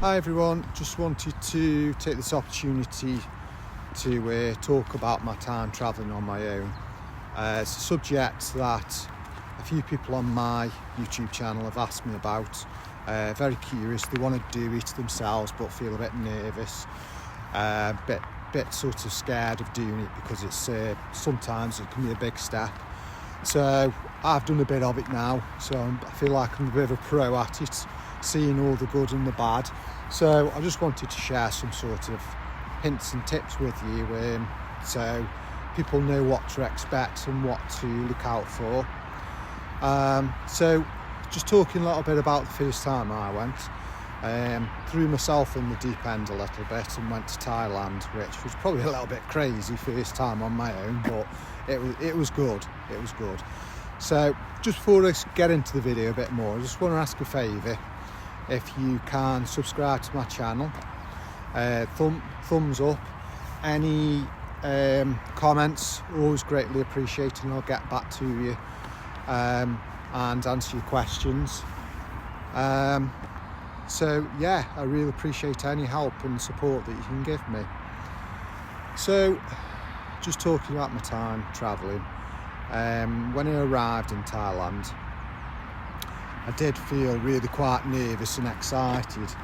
Hi everyone, just wanted to take this opportunity to talk about my time travelling on my own. It's a subject that a few people on my YouTube channel have asked me about. Very curious, they want to do it themselves but feel a bit nervous, bit sort of scared of doing it because it's sometimes it can be a big step. So I've done a bit of it now, so I feel like I'm a bit of a pro at it, seeing all the good and the bad. So I just wanted to share some sort of hints and tips with you, so people know what to expect and what to look out for. So just talking a little bit about the first time I went, threw myself in the deep end a little bit and went to Thailand, which was probably a little bit crazy first time on my own, but it was good. It was good. So just before I get into the video a bit more, I just want to ask a favour. If you can subscribe to my channel, thumbs up, any comments, always greatly appreciated, and I'll get back to you and answer your questions. So yeah, I really appreciate any help and support that you can give me. So just talking about my time travelling, when I arrived in Thailand, I did feel really quite nervous and excited,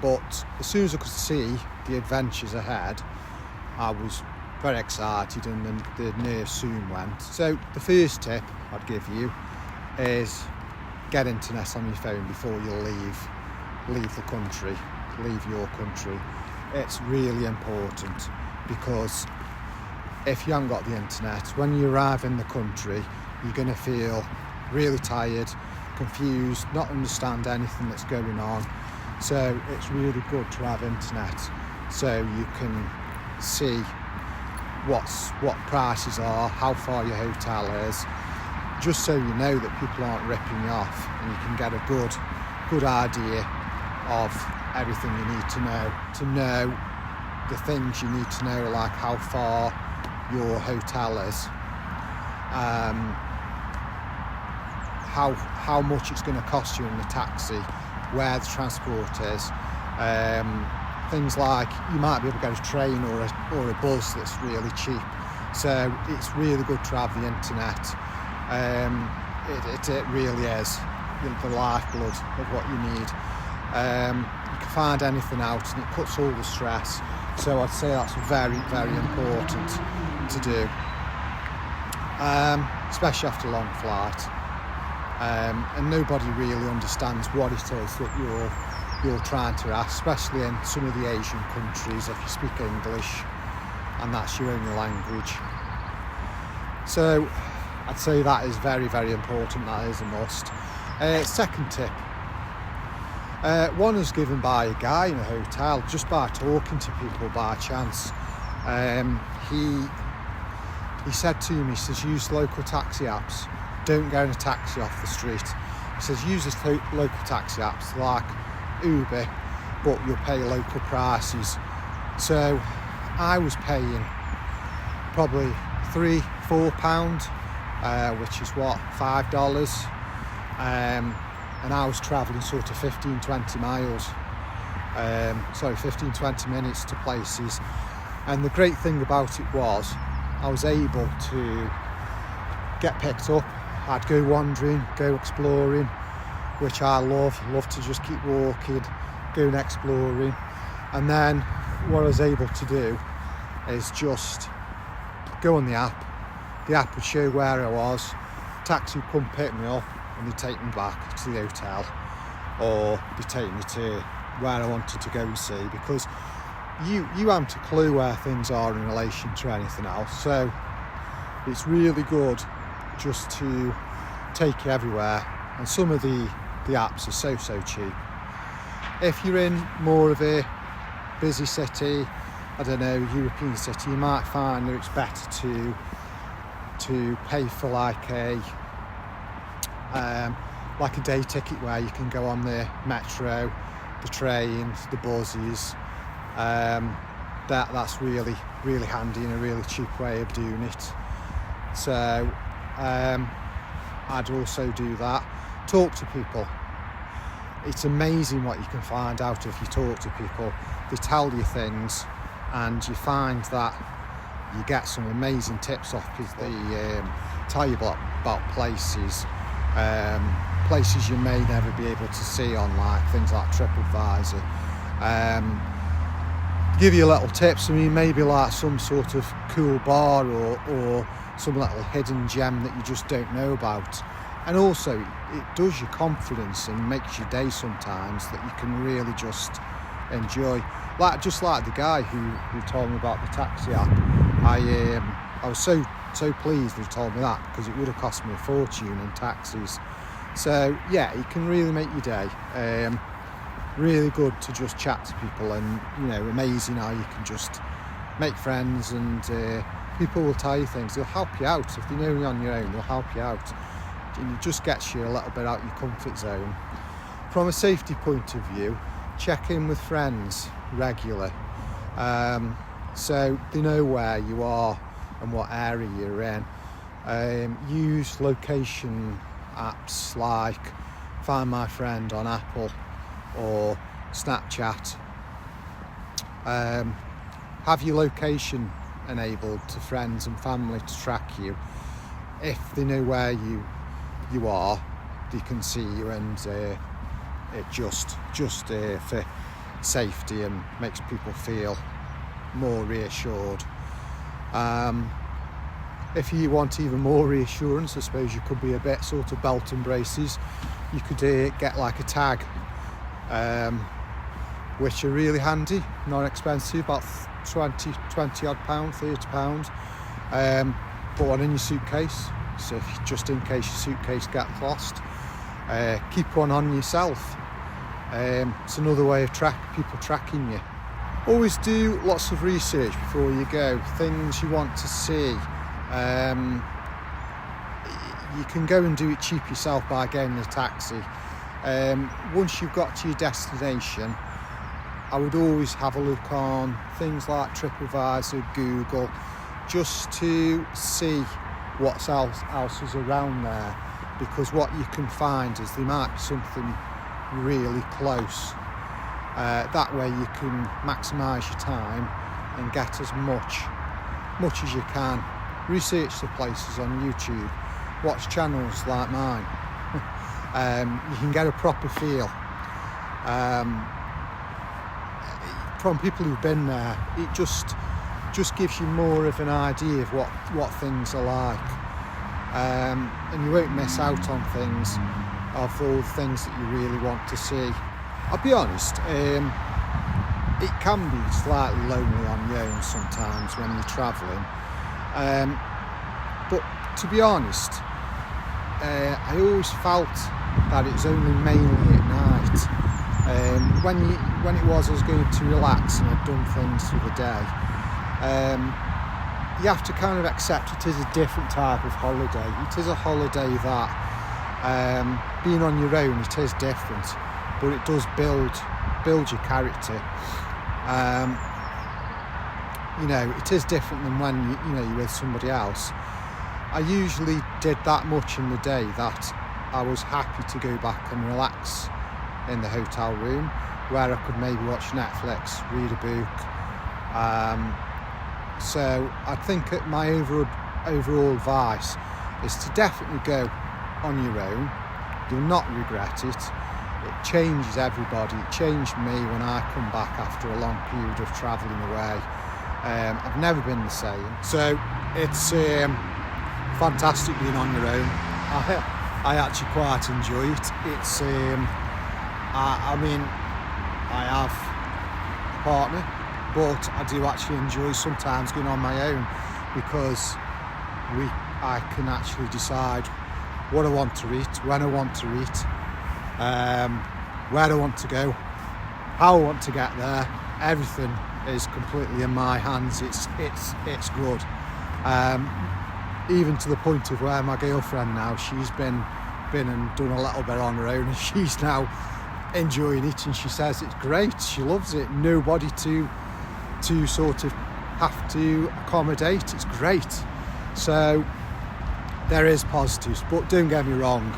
but as soon as I could see the adventures ahead, I was very excited and then the nerves soon went. So the first tip I'd give you is get internet on your phone before you leave the country, leave your country. It's really important, because if you haven't got the internet, when you arrive in the country, you're going to feel really tired, confused, not understand anything that's going on. So it's really good to have internet so you can see what prices are, how far your hotel is, just so you know that people aren't ripping you off, and you can get a good idea of everything you need to know the things you need to know, like how far your hotel is, how much it's going to cost you in the taxi, where the transport is, things like you might be able to get a train or a bus that's really cheap. So it's really good to have the internet. It really is the lifeblood of what you need. You can find anything out and it cuts all the stress. So I'd say that's very, very important to do, especially after a long flight. And nobody really understands what it is that you're trying to ask, especially in some of the Asian countries if you speak English and that's your only language. So I'd say that is very, very important. That is a must. Second tip, one was given by a guy in a hotel, just by talking to people by chance. He said to me, he says, use local taxi apps. Don't go in a taxi off the street. He says, use this local taxi apps like Uber, but you'll pay local prices. So I was paying probably £3-4, which is what, $5, and I was travelling sort of 15-20 miles, 15-20 minutes to places. And the great thing about it was I was able to get picked up. I'd go wandering, go exploring, which I love to just keep walking, going exploring. And then what I was able to do is just go on the app. The app would show where I was, taxi would come pick me up and they'd take me back to the hotel, or they'd take me to where I wanted to go and see, because you haven't a clue where things are in relation to anything else. So it's really good just to take you everywhere, and some of the apps are so cheap. If you're in more of a busy city, I don't know, European city, you might find that it's better to pay for like a day ticket where you can go on the metro, the trains, the buses. That's really, really handy and a really cheap way of doing it. So I'd also do that. Talk to people. it's amazing what you can find out if you talk to people. They tell you things, and you find that you get some amazing tips off people. They tell you about places, places you may never be able to see on like things like TripAdvisor. Give you little tips. I mean, maybe like some sort of cool bar or some little hidden gem that you just don't know about. And also it does your confidence and makes your day sometimes, that you can really just enjoy. Just like the guy who told me about the taxi app. I was so pleased that he told me that, because it would have cost me a fortune in taxis. So yeah, it can really make your day. Really good to just chat to people, and amazing how you can just make friends, and people will tell you things. They'll help you out. If they know you're on your own, they'll help you out, and it just gets you a little bit out your comfort zone. From a safety point of view, check in with friends regularly, so they know where you are and what area you're in. Use location apps like Find My Friend on Apple or Snapchat. Have your location enabled to friends and family to track you. If they know where you are, they can see you, and it just for safety, and makes people feel more reassured. If you want even more reassurance, I suppose you could be a bit sort of belt and braces. You could get like a tag, which are really handy, not expensive, about 20 odd pound, £30. Put one in your suitcase, so just in case your suitcase gets lost. Keep one on yourself. It's another way of people tracking you. Always do lots of research before you go, things you want to see. You can go and do it cheap yourself by getting a taxi. Once you've got to your destination, I would always have a look on things like TripAdvisor, Google, just to see what else is around there, because what you can find is there might be something really close. That way you can maximise your time and get as much as you can. Research the places on YouTube, watch channels like mine. You can get a proper feel. From people who've been there, it just gives you more of an idea of what things are like, and you won't miss out on things, of all the things that you really want to see. I'll be honest, it can be slightly lonely on your own sometimes when you're travelling, but to be honest, I always felt that it was only mainly at night. When it was I was going to relax and I'd done things through the day, you have to kind of accept it is a different type of holiday. It is a holiday that, being on your own, it is different, but it does build your character. It is different than when you're with somebody else. I usually did that much in the day that I was happy to go back and relax in the hotel room, where I could maybe watch Netflix, read a book. So I think my overall advice is to definitely go on your own. You'll not regret it. It changes everybody. It changed me when I come back after a long period of travelling away. I've never been the same. So it's fantastic being on your own. I actually quite enjoy it. It's I have a partner, but I do actually enjoy sometimes going on my own, because I can actually decide what I want to eat, when I want to eat, where I want to go, how I want to get there. Everything is completely in my hands. It's good. Even to the point of where my girlfriend now, she's been and done a little bit on her own, and she's now enjoying it, and she says it's great. She loves it. Nobody to sort of have to accommodate. It's great. So there is positives, but don't get me wrong,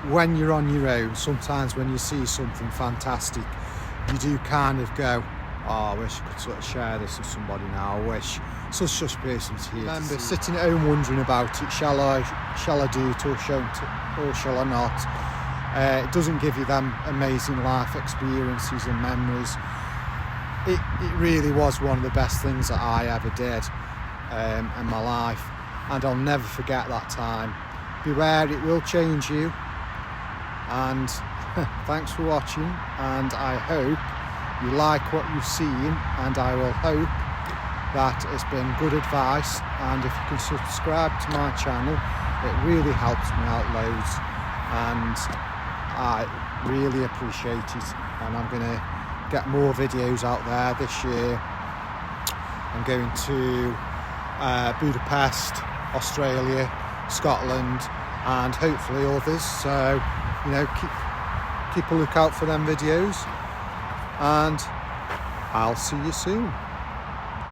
when you're on your own, sometimes when you see something fantastic, you do kind of go, oh, I wish I could sort of share this with somebody now. I wish such person's here. Remember, sitting at home wondering about it, shall I do it or shall I not? It doesn't give you them amazing life experiences and memories. It really was one of the best things that I ever did in my life, and I'll never forget that time. Beware, it will change you. And thanks for watching, and I hope you like what you've seen, and I will hope that it's been good advice. And if you can subscribe to my channel, it really helps me out loads, and I really appreciate it. And I'm going to get more videos out there this year. I'm going to Budapest, Australia, Scotland, and hopefully others. So, you know, keep a lookout for them videos, and I'll see you soon.